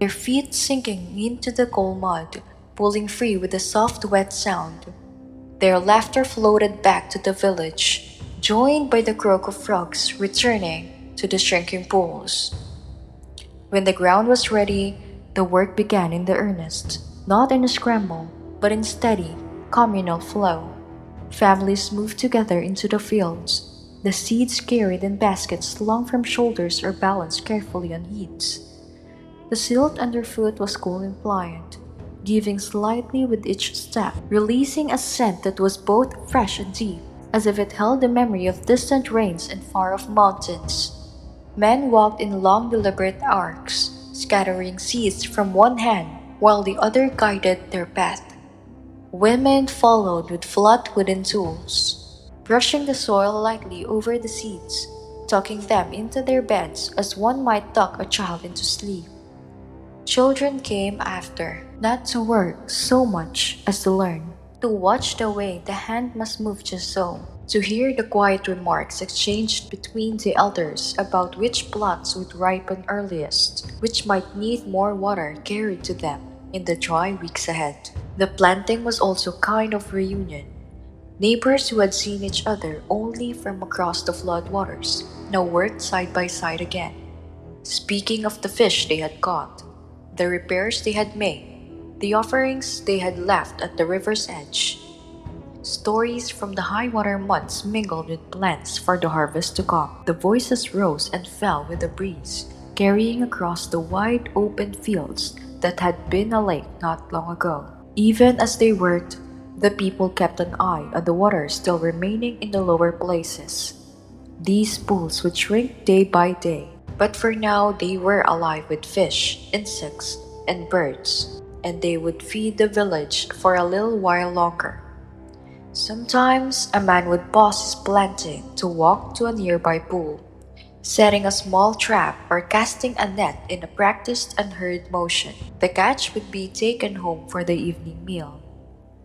their feet sinking into the cold mud, pulling free with a soft wet sound. Their laughter floated back to the village, joined by the croak of frogs returning to the shrinking pools. When the ground was ready, the work began in the earnest, not in a scramble, but in steady, communal flow. Families moved together into the fields, the seeds carried in baskets slung from shoulders or balanced carefully on heaps. The silt underfoot was cool and pliant, giving slightly with each step, releasing a scent that was both fresh and deep, as if it held the memory of distant rains and far-off mountains. Men walked in long deliberate arcs, scattering seeds from one hand while the other guided their path. Women followed with flat wooden tools, brushing the soil lightly over the seeds, tucking them into their beds as one might tuck a child into sleep. Children came after, not to work so much as to learn, to watch the way the hand must move just so, to hear the quiet remarks exchanged between the elders about which plants would ripen earliest, which might need more water carried to them in the dry weeks ahead. The planting was also a kind of reunion. Neighbors who had seen each other only from across the floodwaters now worked side by side again, speaking of the fish they had caught, the repairs they had made, the offerings they had left at the river's edge. Stories from the high water months mingled with plans for the harvest to come. The voices rose and fell with the breeze, carrying across the wide open fields that had been a lake not long ago. Even as they worked, the people kept an eye on the water still remaining in the lower places. These pools would shrink day by day, but for now they were alive with fish, insects, and birds, and they would feed the village for a little while longer. Sometimes a man would pause his planting to walk to a nearby pool, setting a small trap or casting a net in a practiced and hurried motion. The catch would be taken home for the evening meal,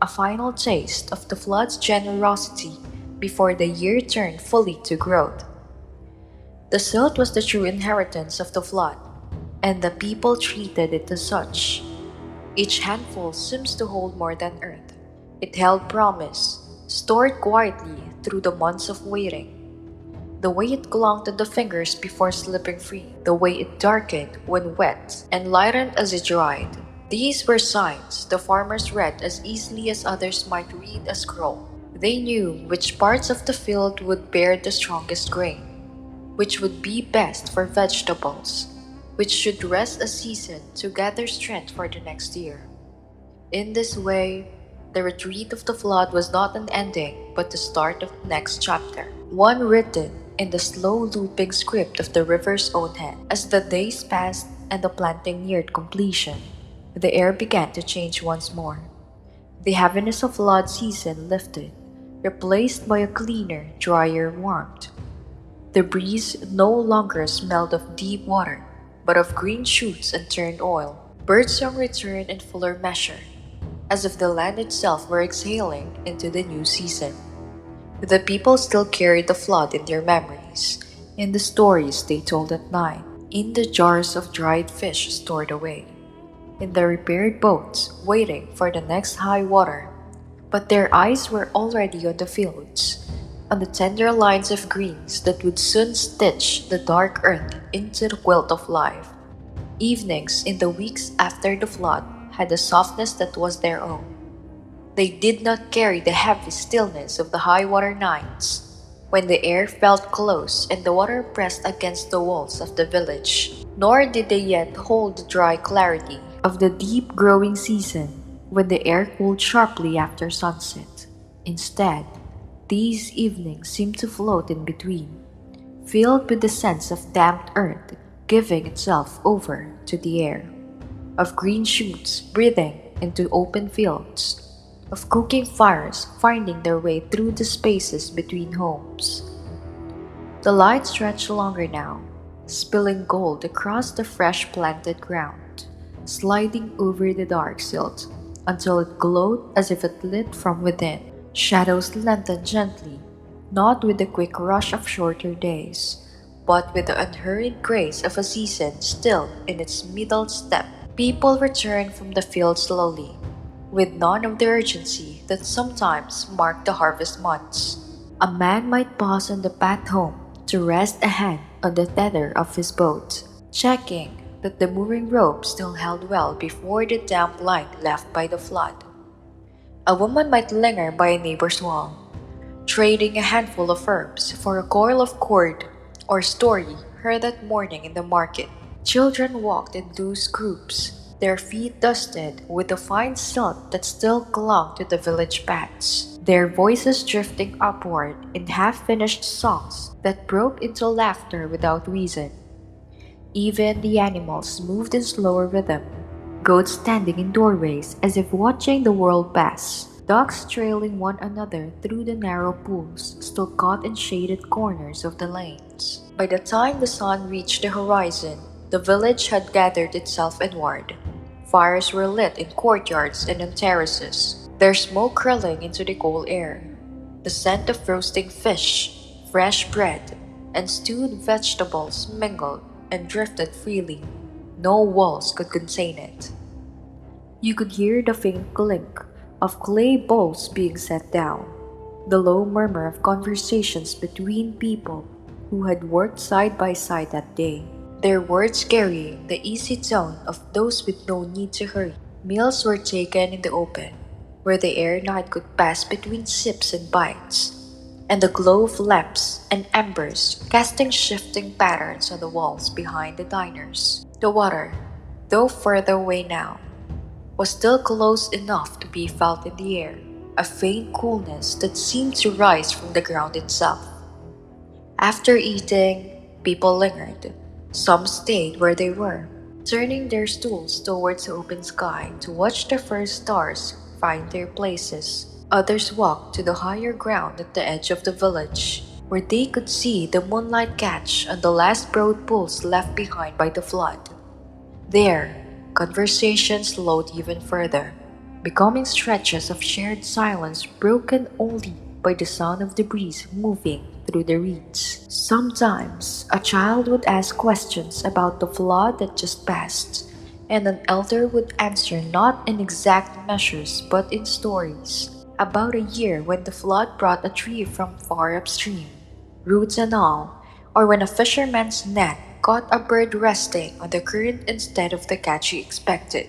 a final taste of the flood's generosity before the year turned fully to growth. The silt was the true inheritance of the flood, and the people treated it as such. Each handful seems to hold more than earth. It held promise, stored quietly through the months of waiting. The way it clung to the fingers before slipping free, the way it darkened when wet and lightened as it dried. These were signs the farmers read as easily as others might read a scroll. They knew which parts of the field would bear the strongest grain, which would be best for vegetables, which should rest a season to gather strength for the next year. In this way, the retreat of the flood was not an ending, but the start of the next chapter, one written in the slow looping script of the river's own hand. As the days passed and the planting neared completion, the air began to change once more. The heaviness of flood season lifted, replaced by a cleaner, drier warmth. The breeze no longer smelled of deep water, but of green shoots and turned oil. Birdsong returned in fuller measure, as if the land itself were exhaling into the new season. The people still carried the flood in their memories, in the stories they told at night, in the jars of dried fish stored away, in the repaired boats waiting for the next high water. But their eyes were already on the fields, on the tender lines of greens that would soon stitch the dark earth into the quilt of life. Evenings in the weeks after the flood had a softness that was their own. They did not carry the heavy stillness of the high water nights, when the air felt close and the water pressed against the walls of the village. Nor did they yet hold the dry clarity of the deep growing season, when the air cooled sharply after sunset. Instead, these evenings seemed to float in between, filled with the sense of damped earth giving itself over to the air, of green shoots breathing into open fields, of cooking fires finding their way through the spaces between homes. The light stretched longer now, spilling gold across the fresh planted ground, sliding over the dark silt until it glowed as if it lit from within. Shadows lengthened gently, not with the quick rush of shorter days, but with the unhurried grace of a season still in its middle step. People returned from the field slowly, with none of the urgency that sometimes marked the harvest months. A man might pause on the path home to rest a hand on the tether of his boat, checking that the mooring rope still held well before the damp line left by the flood. A woman might linger by a neighbor's wall, trading a handful of herbs for a coil of cord or story heard that morning in the market. Children walked in loose groups, their feet dusted with the fine silt that still clung to the village paths, their voices drifting upward in half-finished songs that broke into laughter without reason. Even the animals moved in slower rhythm, goats standing in doorways as if watching the world pass, dogs trailing one another through the narrow pools still caught in shaded corners of the lanes. By the time the sun reached the horizon, the village had gathered itself inward. Fires were lit in courtyards and on terraces, their smoke curling into the cool air. The scent of roasting fish, fresh bread, and stewed vegetables mingled and drifted freely. No walls could contain it. You could hear the faint clink of clay bowls being set down, the low murmur of conversations between people who had worked side by side that day, their words carrying the easy tone of those with no need to hurry. Meals were taken in the open, where the air night could pass between sips and bites, and the glow of lamps and embers casting shifting patterns on the walls behind the diners. The water, though further away now, was still close enough to be felt in the air, a faint coolness that seemed to rise from the ground itself. After eating, people lingered. Some stayed where they were, turning their stools towards the open sky to watch the first stars find their places. Others walked to the higher ground at the edge of the village, where they could see the moonlight catch on the last broad pools left behind by the flood. There, conversation slowed even further, becoming stretches of shared silence broken only by the sound of the breeze moving through the reeds. Sometimes, a child would ask questions about the flood that just passed, and an elder would answer not in exact measures but in stories. About a year when the flood brought a tree from far upstream, roots and all, or when a fisherman's net caught a bird resting on the current instead of the catch he expected.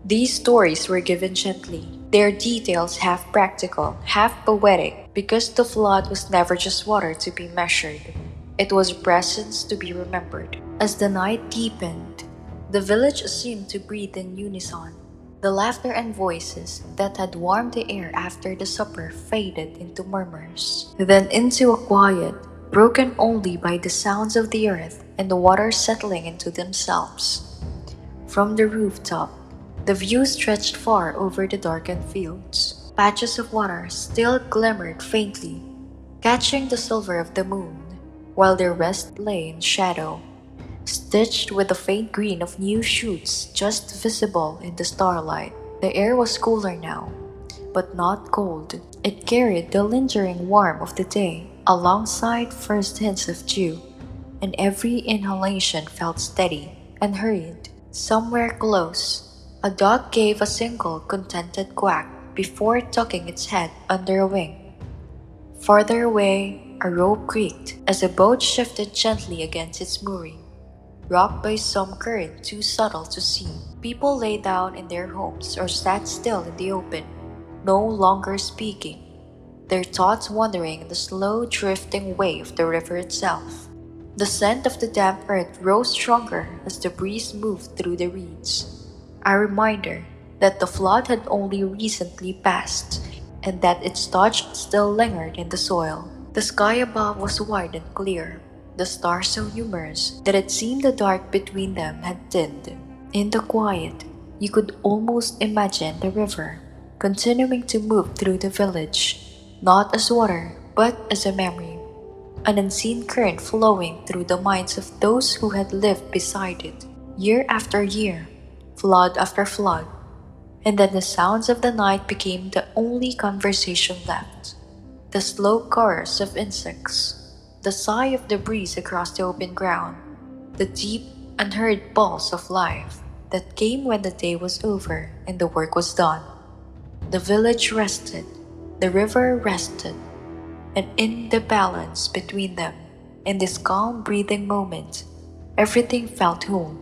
These stories were given gently, their details half practical, half poetic, because the flood was never just water to be measured. It was presence to be remembered. As the night deepened, the village seemed to breathe in unison. The laughter and voices that had warmed the air after the supper faded into murmurs, then into a quiet, broken only by the sounds of the earth and the water settling into themselves. From the rooftop, the view stretched far over the darkened fields. Patches of water still glimmered faintly, catching the silver of the moon, while the rest lay in shadow, stitched with the faint green of new shoots just visible in the starlight. The air was cooler now, but not cold. It carried the lingering warmth of the day alongside first hints of dew, and every inhalation felt steady and hurried. Somewhere close, a dog gave a single contented quack before tucking its head under a wing. Farther away, a rope creaked as a boat shifted gently against its mooring, rocked by some current too subtle to see. People lay down in their homes or sat still in the open, no longer speaking, their thoughts wandering in the slow drifting way of the river itself. The scent of the damp earth rose stronger as the breeze moved through the reeds, a reminder that the flood had only recently passed and that its touch still lingered in the soil. The sky above was wide and clear, the stars so numerous that it seemed the dark between them had thinned. In the quiet, you could almost imagine the river continuing to move through the village, not as water, but as a memory, an unseen current flowing through the minds of those who had lived beside it, year after year, flood after flood, and then the sounds of the night became the only conversation left. The slow chorus of insects, the sigh of the breeze across the open ground, the deep, unheard pulse of life that came when the day was over and the work was done. The village rested, the river rested, and in the balance between them, in this calm breathing moment, everything felt whole.